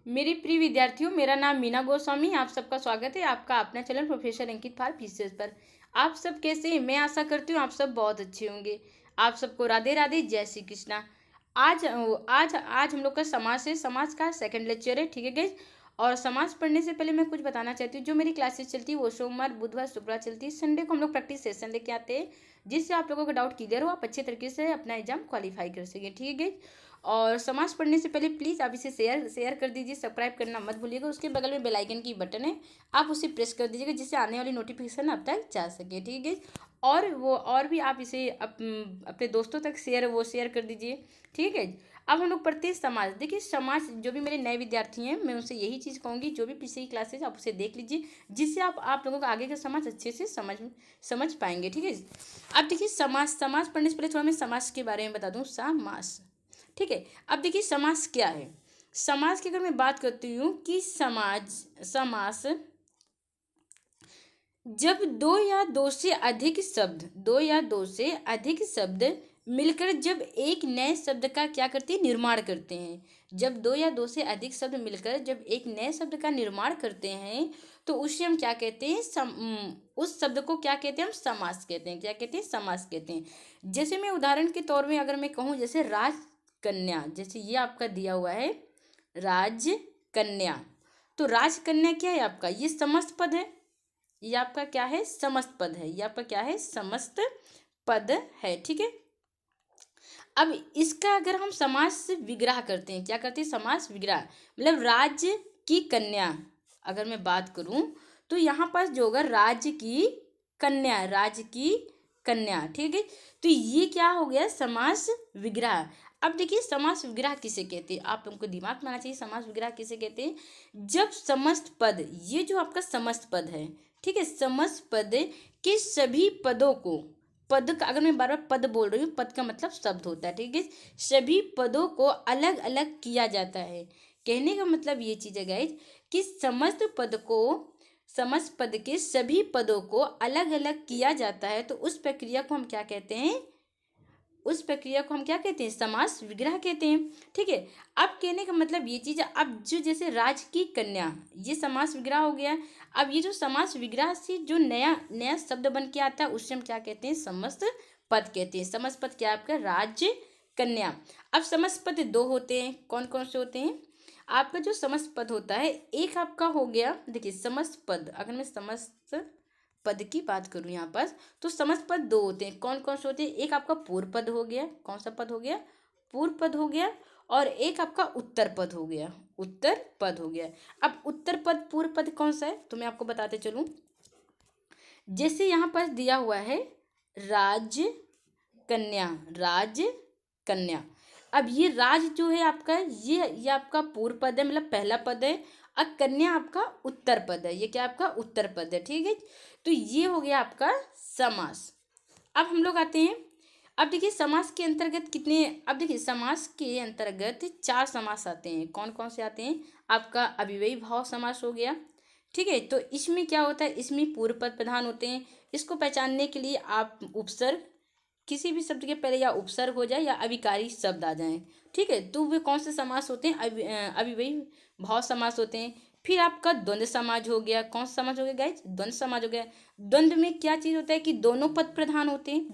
मेरे प्रिय विद्यार्थियों, मेरा नाम मीना गोस्वामी। आप सबका स्वागत है आपका अपना चैनल प्रोफेसर अंकित पाल पीसीएस पर। आप सब कैसे हैं? मैं आशा करती हूँ आप सब बहुत अच्छे होंगे। आप सबको राधे राधे, जय श्री कृष्णा। आज आज आज हम लोग का समाज है, समाज का सेकंड लेक्चर है, ठीक है गाइस। और समाज पढ़ने से पहले मैं कुछ बताना चाहती हूँ। जो मेरी क्लासेस चलती है वो सोमवार, बुधवार, शुक्रवार चलती है। संडे को हम लोग प्रैक्टिस सेशन लेके आते हैं, जिससे आप लोगों का डाउट क्लियर हो, आप अच्छे तरीके से अपना एग्जाम क्वालिफाई कर सकें, ठीक है गाइस। और समाज पढ़ने से पहले प्लीज़ आप इसे शेयर कर दीजिए, सब्सक्राइब करना मत भूलिएगा। उसके बगल में बेल आइकन की बटन है, आप उसे प्रेस कर दीजिएगा, जिससे आने वाली नोटिफिकेशन अब तक जा सके, ठीक है। और भी आप इसे अपने दोस्तों तक शेयर कर दीजिए, ठीक है। अब हम लोग पढ़ते हैं समाज। देखिए समाज, जो भी मेरे नए विद्यार्थी हैं मैं उनसे यही चीज़ कहूँगी, जो भी पिछली क्लासेज आप उसे देख लीजिए, जिससे आप लोगों का आगे का समाज अच्छे से समझ पाएंगे, ठीक है। अब देखिए समाज पढ़ने से पहले थोड़ा मैं समाज के बारे में बता दूँ। समाज, ठीक है। अब देखिए समाज क्या है। समाज की अगर मैं बात करती हूँ कि समास जब दो या दो से अधिक शब्द मिलकर जब एक नए शब्द का क्या करते हैं, निर्माण करते हैं। जब दो या दो से अधिक शब्द मिलकर जब एक नए शब्द का निर्माण करते हैं, तो उसे हम क्या कहते हैं, उस शब्द को क्या कहते हैं, हम समास कहते हैं। क्या कहते हैं? समास कहते हैं। जैसे मैं उदाहरण के तौर में अगर मैं कहूँ, जैसे राजकन्या, जैसे ये आपका दिया हुआ है राजकन्या, तो राजकन्या क्या है आपका, ये समस्त पद है। ये आपका क्या है, समस्त पद है। ये आपका क्या है, समस्त पद है, ठीक है। अब इसका अगर हम समास विग्रह करते हैं, क्या करते हैं, समास विग्रह, मतलब राज्य की कन्या अगर मैं बात करूं, तो यहाँ पास जो होगा राज्य की कन्या, ठीक है। तो ये क्या हो गया, समास विग्रह। अब देखिए समास विग्रह किसे कहते हैं, आप लोगों को दिमाग में आना चाहिए। समास विग्रह किसे कहते हैं, जब समस्त पद, ये जो आपका समस्त पद है, ठीक है, समस्त पद के सभी पदों को, पद का अगर मैं बार बार पद बोल रही हूँ, पद का मतलब शब्द होता है, ठीक है। सभी पदों को अलग अलग किया जाता है। कहने का मतलब ये चीज़ है गाइज, कि समस्त पद के सभी पदों को अलग अलग किया जाता है, तो उस प्रक्रिया को हम क्या कहते हैं, समास विग्रह कहते हैं, ठीक है। अब कहने का मतलब ये चीज़, अब जो जैसे राज की कन्या, ये समास विग्रह हो गया। अब ये जो समास विग्रह से जो नया शब्द बन के आता है, उससे हम क्या कहते हैं, समस्त पद कहते हैं। समस्त पद क्या है आपका, राज्य कन्या। अब समस्त पद दो होते हैं, कौन कौन से होते हैं, आपका जो समस्त पद होता है, एक आपका हो गया, देखिए समस्त पद, अगर मैं समस्त पद की बात करूं यहाँ पर, तो समस्त पद दो होते हैं। कौन कौन से होते हैं, एक आपका पूर्व पद हो गया, कौन सा पद हो गया, पूर्व पद हो गया, और एक आपका उत्तर पद हो गया, अब उत्तर पद पूर्व पद कौन सा है, तो मैं आपको बताते चलूं। जैसे यहाँ पर दिया हुआ है राज कन्या, अब ये राज जो है आपका, ये आपका पूर्व पद है, मतलब पहला पद है। अब कन्या आपका उत्तर पद है, ये क्या आपका उत्तर पद है, ठीक है। तो ये हो गया आपका समास। अब हम लोग आते हैं, अब देखिए समास के अंतर्गत कितने, अब देखिए समास के अंतर्गत 4 समास आते हैं। कौन कौन से आते हैं, आपका अव्ययी भाव समास हो गया, ठीक है। तो इसमें क्या होता है, इसमें पूर्व पद प्रधान होते हैं। इसको पहचानने के लिए आप उपसर्ग, किसी भी शब्द के पहले या उपसर्ग हो जाए या अविकारी शब्द आ जाए, ठीक है, तो वे कौन से समास होते हैं, अव्ययी भाव समास होते हैं। फिर आपका द्वंद्व समाज हो गया। कौन सा समाज हो गया गाइज, द्वंद्व समाज हो गया। द्वंद्व में क्या चीज होता है कि दोनों पद प्रधान होते हैं,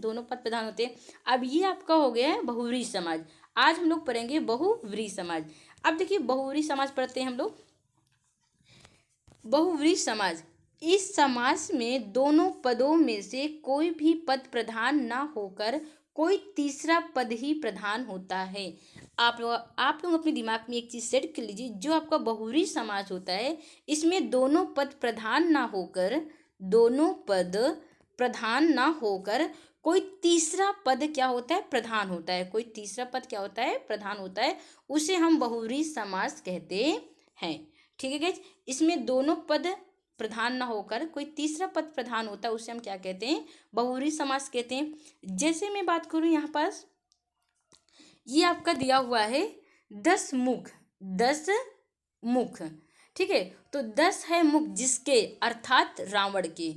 अब ये आपका हो गया है बहुव्रीहि समाज। आज हम लोग पढ़ेंगे बहुव्रीहि समाज। अब देखिए बहुव्रीहि समाज पढ़ते हैं हम लोग। बहुव्रीहि समाज, इस समास में दोनों पदों में से कोई भी पद प्रधान ना होकर कोई तीसरा पद ही प्रधान होता है। आप लोग अपने दिमाग में एक चीज सेट कर लीजिए, जो आपका बहुव्रीहि समास होता है, इसमें दोनों पद प्रधान ना होकर कोई तीसरा पद क्या होता है, प्रधान होता है। कोई तीसरा पद क्या होता है, प्रधान होता है, उसे हम बहुव्रीहि समास कहते हैं, ठीक है गाइस। इसमें दोनों पद प्रधान ना होकर कोई तीसरा पद प्रधान होता है, उसे हम क्या कहते हैं, बहुव्रीहि समास कहते हैं। जैसे मैं बात करूं, यहाँ पास ये आपका दिया हुआ है 10 मुख, ठीक है। तो 10 है मुख जिसके, अर्थात रावण के।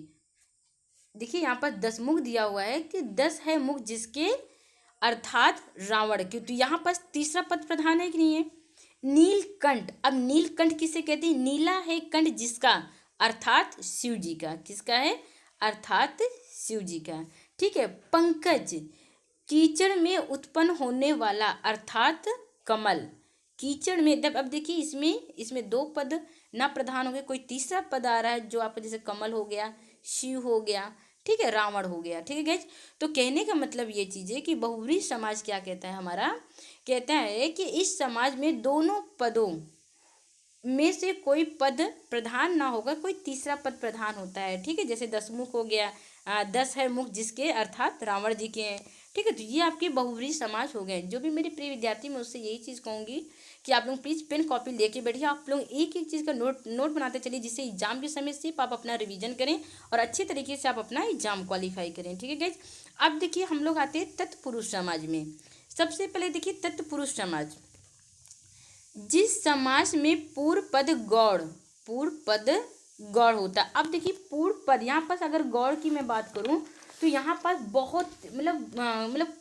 देखिए यहाँ पर 10 मुख दिया हुआ है कि 10 है मुख जिसके, अर्थात रावण के। तो यहाँ पर तीसरा पद प्रधान है कि नहीं है, नील नीलकंठ, अब नीलकंठ किसे कहते हैं? नीला है कंठ जिसका, अर्थात शिव जी का। किसका है? अर्थात शिव जी का। ठीक है। पंकज, कीचड़ में उत्पन्न होने वाला, अर्थात कमल। कीचड़ में, जब अब देखिए इसमें दो पद ना प्रधान हो गए, कोई तीसरा पद आ रहा है जो आपको, जैसे कमल हो गया, शिव हो गया, ठीक है, रावण हो गया। ठीक है गाइज, तो कहने का मतलब ये चीज़ है कि बहुव्रीहि समाज क्या कहता है हमारा, कहता है कि इस समाज में दोनों पदों में से कोई पद प्रधान ना होगा, कोई तीसरा पद प्रधान होता है। ठीक है, जैसे दसमुख हो गया, 10 है मुख जिसके, अर्थात रावण जी के हैं। ठीक है, तो ये आपके बहुव्रीहि समाज हो गए। जो भी मेरे प्रिय विद्यार्थी, मैं उससे यही चीज़ कहूँगी कि आप लोग प्लीज़ पेन कॉपी लेके बैठिए, आप लोग एक एक चीज़ का नोट बनाते चलिए, जिससे एग्जाम के समय सिर्फ आप अपना रिवीजन करें और अच्छे तरीके से आप अपना एग्जाम क्वालिफाई करें। ठीक है गाइज, अब देखिए हम लोग आते हैं तत्पुरुष समाज में। सबसे पहले देखिए तत्पुरुष समाज, जिस समाज में पूर्व पद गौड़ होता है। अब देखिए पूर्व पद, यहाँ पर अगर गौड़ की मैं बात करूँ तो यहाँ पर बहुत मतलब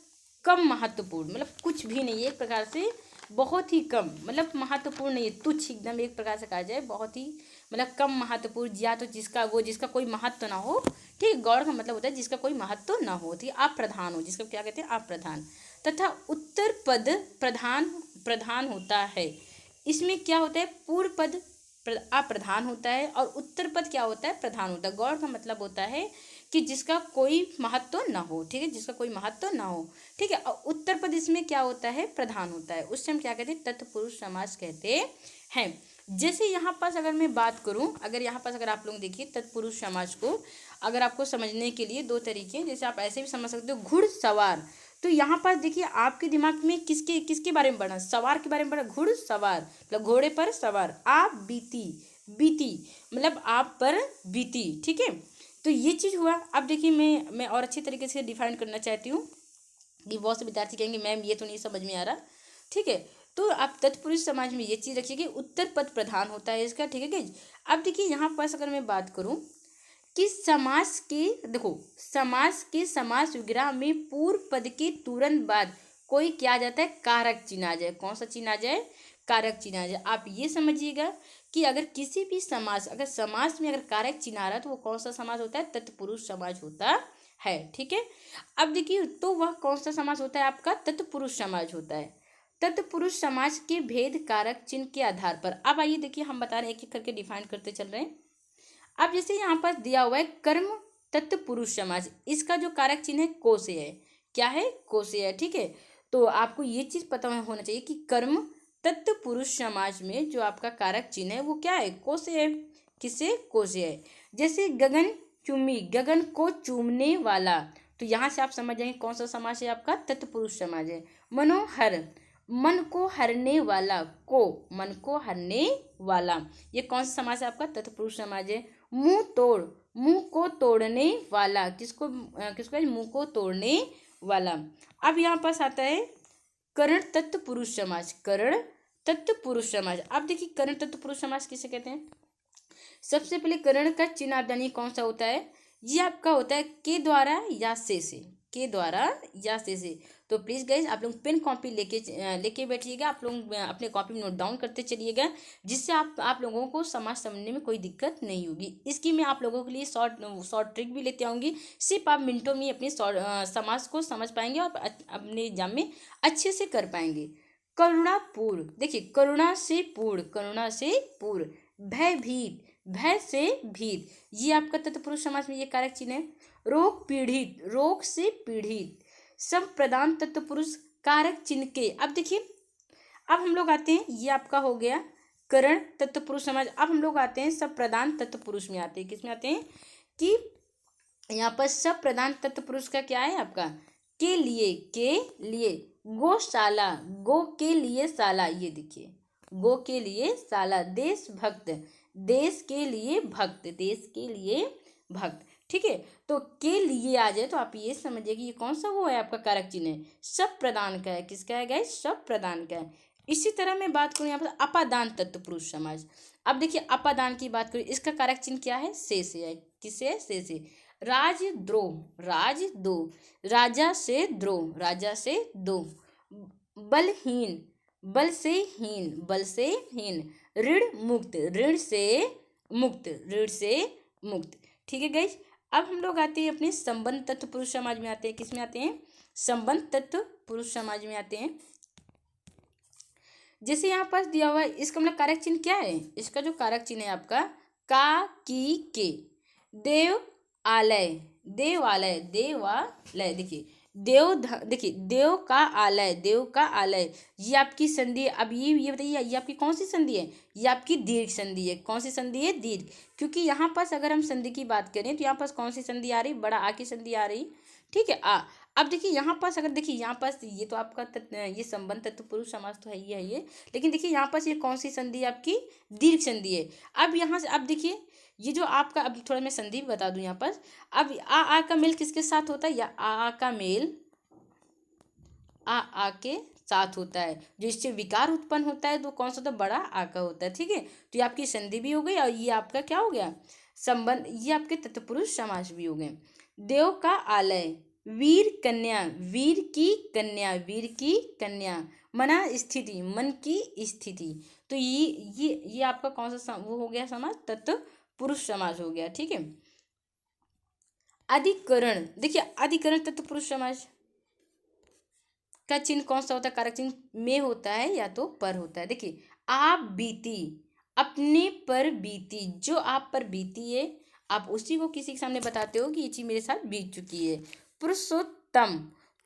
कम महत्वपूर्ण, मतलब कुछ भी नहीं है, एक प्रकार से बहुत ही कम, मतलब महत्वपूर्ण नहीं है, तुच्छ एकदम, एक प्रकार से कहा जाए बहुत ही मतलब कम महत्वपूर्ण, या तो जिसका कोई महत्व ना हो। ठीक है, गौड़ का मतलब होता है जिसका कोई महत्व ना हो। ठीक है, अप्रधान हो, जिसका क्या कहते हैं, अप्रधान। तथा उत्तर पद प्रधान होता है। इसमें क्या होता है, पूर्व पद अप्रधान होता है और उत्तर पद क्या होता है, प्रधान होता है। गौड़ का मतलब होता है कि जिसका कोई महत्व ना हो। ठीक है, जिसका कोई महत्व ना हो। ठीक है, और उत्तर पद इसमें क्या होता है, प्रधान होता है। उस टाइम क्या कहते हैं, तत्पुरुष समाज कहते हैं। जैसे यहाँ पास अगर मैं बात करूँ, अगर आप लोग देखिए तत्पुरुष समाज को, अगर आपको समझने के लिए दो तरीके हैं, जैसे आप ऐसे भी समझ सकते हो, घुड़सवार। तो यहाँ पर देखिए आपके दिमाग में किसके बारे में पढ़ा, सवार के बारे में पढ़ा, घुड़सवार मतलब घोड़े पर सवार। आप बीती मतलब आप पर बीती। ठीक है, तो ये चीज़ हुआ। अब देखिए मैं और अच्छी तरीके से डिफाइन करना चाहती हूँ कि बहुत से विद्यार्थी कहेंगे मैम ये तो नहीं समझ में आ रहा। ठीक है, तो आप तत्पुरुष समाज में ये चीज़ रखिए कि उत्तर पद प्रधान होता है इसका। ठीक है गाइज, अब देखिए यहाँ पर अगर मैं बात करूँ कि समास के समास विग्रह में पूर्व पद के तुरंत बाद कोई क्या आ जाता है, कारक चिन्ह आ जाए। कौन सा चिन्ह आ जाए, कारक चिन्ह आ जाए। आप ये समझिएगा कि अगर किसी भी समास, अगर समास में अगर कारक चिन्ह आ रहा है तो वो कौन सा समास होता है, तत्पुरुष समाज होता है। ठीक है, अब देखिए तो वह कौन सा समास होता है, आपका तत्पुरुष समाज होता है। तत्पुरुष समाज के भेद कारक चिन्ह के आधार पर, अब आइए देखिए हम बता रहे हैं, एक एक करके डिफाइन करते चल रहे हैं। अब जैसे यहाँ पर दिया हुआ है कर्म तत्पुरुष समाज, इसका जो कारक चिन्ह है को से है। क्या है, को से है। ठीक है, तो आपको ये चीज पता होना चाहिए कि कर्म तत्पुरुष समाज में जो आपका कारक चिन्ह है वो क्या है, को से है। किससे, को से है। जैसे गगन चुम्मी, गगन को चूमने वाला, तो यहाँ से आप समझ जाएंगे कौन सा समाज है आपका, तत्पुरुष समाज है। मनोहर, मन को हरने वाला, मन को हरने वाला, ये कौन सा समाज है आपका, तत्पुरुष समाज है। मुंह तोड़, मुंह को तोड़ने वाला, किसको मुंह को तोड़ने वाला। अब यहाँ पास आता है करण तत्पुरुष समाज, करण तत्पुरुष समाज। अब देखिए करण तत्पुरुष समाज किसे कहते हैं। सबसे पहले करण का चिन्ह आप जानिए कौन सा होता है, ये आपका होता है के द्वारा या से, के द्वारा या से। तो प्लीज़ गाइज आप लोग पेन कॉपी लेके बैठिएगा, आप लोग अपने कॉपी में नोट डाउन करते चलिएगा, जिससे आप लोगों को समाज समझने में कोई दिक्कत नहीं होगी। इसकी मैं आप लोगों के लिए शॉर्ट ट्रिक भी लेते आऊँगी, सिर्फ आप मिनटों में अपने समाज को समझ पाएंगे और अपने एग्जाम में अच्छे से कर पाएंगे। करुणापूर्ण, देखिए करुणा से पूर्ण, भयभीत, भय से भीत, ये आपका तत्पुरुष समाज में ये कारक चिन्ह है। रोग पीड़ित, रोग से पीड़ित, सब प्रदान तत्पुरुष कारक चिन्ह के। अब देखिए अब हम लोग आते हैं, ये आपका हो गया करण तत्पुरुष समाज। अब हम लोग आते हैं सब प्रदान तत्पुरुष में आते हैं, किसमें आते हैं कि यहाँ पर सब प्रदान तत्पुरुष का क्या है आपका, के लिए गौशाला, गो के लिए शाला, ये देखिए गो के लिए शाला। देशभक्त, देश के लिए भक्त। ठीक है, तो के लिए आ जाए तो आप ये समझिए कि ये कौन सा वो है आपका कारक चिन्ह है, सब प्रदान का है। किसका है गाइस, सब प्रदान का है। इसी तरह मैं बात करूँ यहाँ पर अपादान तत्पुरुष समाज। अब देखिए अपादान की बात करूँ, इसका कारक चिन्ह क्या है, से है। किसे, से। राजद्रोह, राजा से द्रोह, बलहीन, बल से हीन, बल से हीन। ऋण मुक्त, ऋण से मुक्त, ऋण से मुक्त। ठीक है गाइस, अब हम लोग आते हैं अपने संबंध तत्व पुरुष समाज में आते हैं। किस में आते हैं? संबंध तत्व पुरुष समाज में आते हैं। जैसे यहाँ पास दिया हुआ है, इसका मतलब कारक चिन्ह क्या है? इसका जो कारक चिन्ह है आपका का की के। देव आलय, देवालय, देवालय। देखिए देखिए देव का आलय, देव का आलय, ये आपकी संधि है। अब ये बताइए, ये आपकी कौन सी संधि है? ये आपकी दीर्घ संधि है। कौन सी संधि है? दीर्घ। क्योंकि यहाँ पास अगर हम संधि की बात करें तो यहाँ पास कौन सी संधि आ रही? बड़ा आ की संधि आ रही। ठीक है, आ। अब देखिए यहाँ पास, अगर देखिए यहाँ पास ये तो आपका ये संबंध तत्व पुरुष समास तो है ही है ये। लेकिन देखिए यहाँ पास ये कौन सी संधि है? आपकी दीर्घ संधि है। अब यहाँ से अब देखिए ये जो आपका, अब थोड़ा मैं संधि भी बता दूं यहाँ पास। अब आ का मेल किसके साथ होता है? या आ का मेल आ के साथ होता है। जो इससे विकार उत्पन्न होता है तो कौन सा? तो बड़ा आ का होता है। ठीक है, तो ये आपकी संधि भी हो गई और ये आपका क्या हो गया? संबंध। ये आपके तत्पुरुष समास भी हो गए। देव का आलय, वीर कन्या, वीर की कन्या, वीर की कन्या। मना स्थिति, मन की स्थिति। तो ये आपका कौन सा वो हो गया? समास तत्पुरुष समास हो गया। ठीक है, अधिकरण। देखिए अधिकरण तत्पुरुष समास का चिन्ह कौन सा होता है? कारक चिन्ह में होता है या तो पर होता है। देखिए आप बीती, अपने पर बीती, जो आप पर बीती है आप उसी को किसी के सामने बताते हो कि ये चीज मेरे साथ बीत चुकी है। पुरुषोत्तम,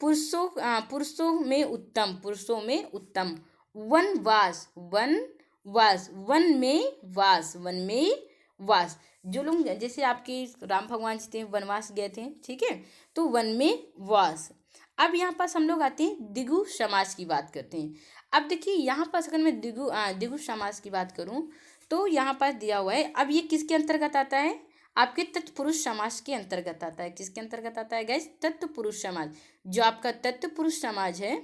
पुरुषों में उत्तम, पुरुषों में उत्तम। वनवास, वनवास, वन में वास, वन में वास। जो लोग जैसे आपके राम भगवान जी थे, वनवास गए थे। ठीक है, तो वन में वास। अब यहाँ पास हम लोग आते हैं द्विगु समास की बात करते हैं। अब देखिए यहाँ पास अगर मैं द्विगु समास की बात करूँ तो यहाँ पास दिया हुआ है। अब ये किसके अंतर्गत आता है? आपके तत्पुरुष समास के अंतर्गत आता है। किसके अंतर्गत आता है गाइस? तत्पुरुष समाज। जो आपका तत्पुरुष समाज है,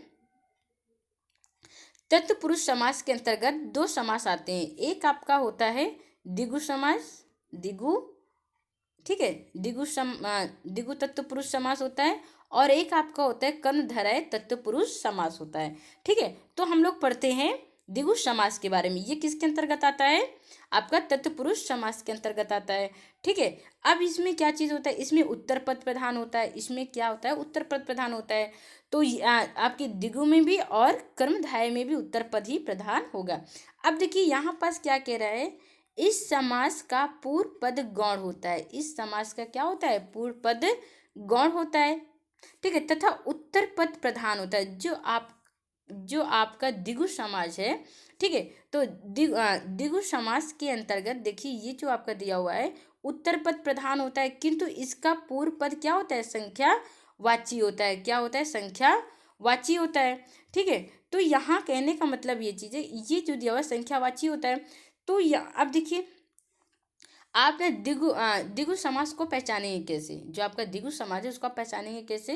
तत्पुरुष समास के अंतर्गत दो समास आते हैं। एक आपका होता है द्विगु समास, द्विगु। ठीक है, द्विगु तत्पुरुष समास होता है। और एक आपका होता है कर्मधारय तत्पुरुष समास होता है। ठीक है, तो हम लोग पढ़ते हैं द्विगु समास के बारे में। ये किसके अंतर्गत आता है? आपका तत्पुरुष समास के अंतर्गत आता है। ठीक है, अब इसमें क्या चीज होता है? इसमें उत्तर पद प्रधान होता है। इसमें क्या होता है? उत्तर पद प्रधान होता है। तो आपके द्विगु में भी और कर्मधारय में भी उत्तर पद ही प्रधान होगा। अब देखिए यहाँ पास क्या कह रहा है? इस समास का पूर्व पद गौण होता है। इस समास का क्या होता है? पूर्व पद गौण होता है। ठीक है, तथा उत्तर पद प्रधान होता है। जो आपका द्विगु समास है। ठीक है, तो द्विगु समास के अंतर्गत देखिए ये जो आपका दिया हुआ है उत्तर पद प्रधान होता है, किंतु इसका पूर्व पद क्या होता है? संख्या वाची होता है। क्या होता है? संख्या वाची होता है। ठीक है, तो यहाँ कहने का मतलब ये चीज है, ये जो दिया हुआ है संख्यावाची होता है। तो अब देखिए आपने द्विगु समास को पहचानेंगे कैसे? जो आपका द्विगु समास है उसको आप पहचानेंगे कैसे?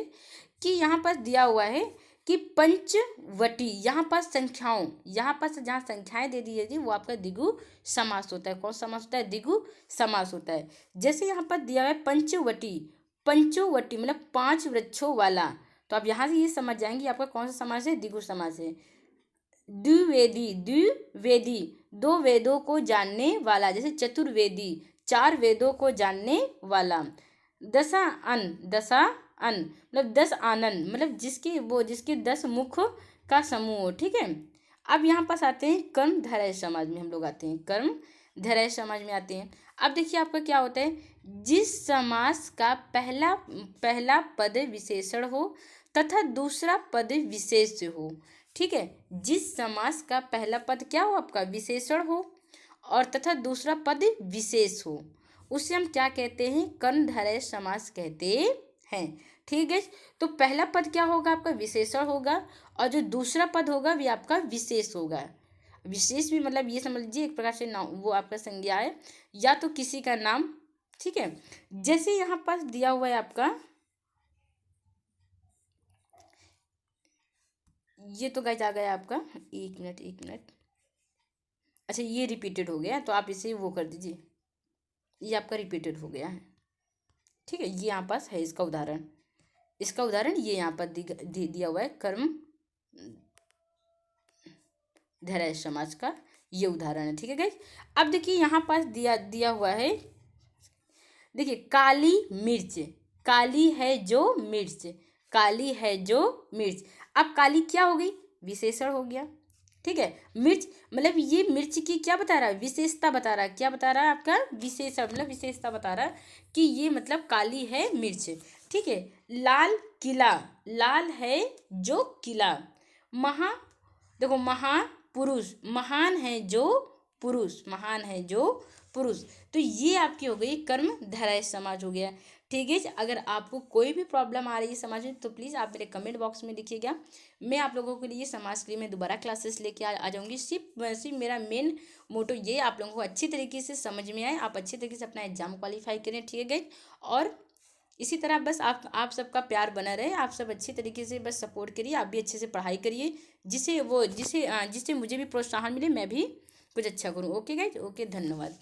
कि यहाँ पर दिया हुआ है कि पंचवटी, यहाँ पर संख्याओं, यहाँ पर जहाँ संख्याएं दे दी है वो आपका द्विगु समास होता है। कौन समास होता है? द्विगु समास होता है। जैसे यहाँ पर दिया हुआ है पंचवटी, पंचवटी मतलब 5 वृक्षों वाला। तो आप यहाँ से ये समझ जाएंगे आपका कौन सा समास है? द्विगु समास है। द्विवेदी, द्विवेदी 2 वेदों को जानने वाला। जैसे चतुर्वेदी 4 वेदों को जानने वाला। दशा अन मतलब 10 आनंद, मतलब जिसके 10 मुख का समूह हो। ठीक है, अब यहाँ पास आते हैं कर्मधारय समाज में। हम लोग आते हैं कर्मधारय समाज में आते हैं। अब देखिए आपका क्या होता है? जिस समास का पहला पद विशेषण हो तथा दूसरा पद विशेष हो। ठीक है, जिस समास का पहला पद क्या हो? आपका विशेषण हो और तथा दूसरा पद विशेष हो, उसे हम क्या कहते हैं? कर्मधारय समास कहते हैं। ठीक है, तो पहला पद क्या होगा? आपका विशेषण होगा और जो दूसरा पद होगा वो आपका विशेष होगा। विशेष भी मतलब ये समझ लीजिए एक प्रकार से नाम, वो आपका संज्ञा है या तो किसी का नाम। ठीक है, जैसे यहाँ पास दिया हुआ है आपका, ये तो गाइस आ गया आपका। एक मिनट। अच्छा ये रिपीटेड हो गया तो आप इसे वो कर दीजिए, ये आपका रिपीटेड हो गया है। ठीक है, ये यहाँ पास है इसका उदाहरण ये यहाँ पर दिया हुआ है। कर्म धैर्य समाज का ये उदाहरण है। ठीक है गाइज। अब देखिए यहाँ पास दिया हुआ है, देखिए काली मिर्च, काली है जो मिर्च, काली है जो मिर्च। अब काली क्या हो गई, विशेषण हो गया। ठीक है, मिर्च मतलब ये मिर्च की क्या बता रहा है, विशेषता बता रहा है। क्या बता रहा है आपका, विशेषण मतलब विशेषता बता रहा है कि ये मतलब काली है मिर्च। ठीक है, लाल किला, लाल है जो किला। महा देखो महापुरुष, महान है जो पुरुष, महान है जो पुरुष। तो ये आपकी हो गई कर्म धारय समाज हो गया। ठीक है, अगर आपको कोई भी प्रॉब्लम आ रही है समाज में तो प्लीज़ आप मेरे कमेंट बॉक्स में लिखिएगा। मैं आप लोगों के लिए समाज के लिए मैं दोबारा क्लासेस लेके आ जाऊँगी। सिर्फ मेरा मेन मोटो ये आप लोगों को अच्छी तरीके से समझ में आए, आप अच्छी तरीके से अपना एग्जाम क्वालिफाई करें। ठीक है गाइस, और इसी तरह बस आप सबका प्यार बना रहे, आप सब अच्छी तरीके से बस सपोर्ट करिए, आप भी अच्छे से पढ़ाई करिए, जिससे मुझे भी प्रोत्साहन मिले, मैं भी कुछ अच्छा करूँ। ओके गाइज, ओके, धन्यवाद।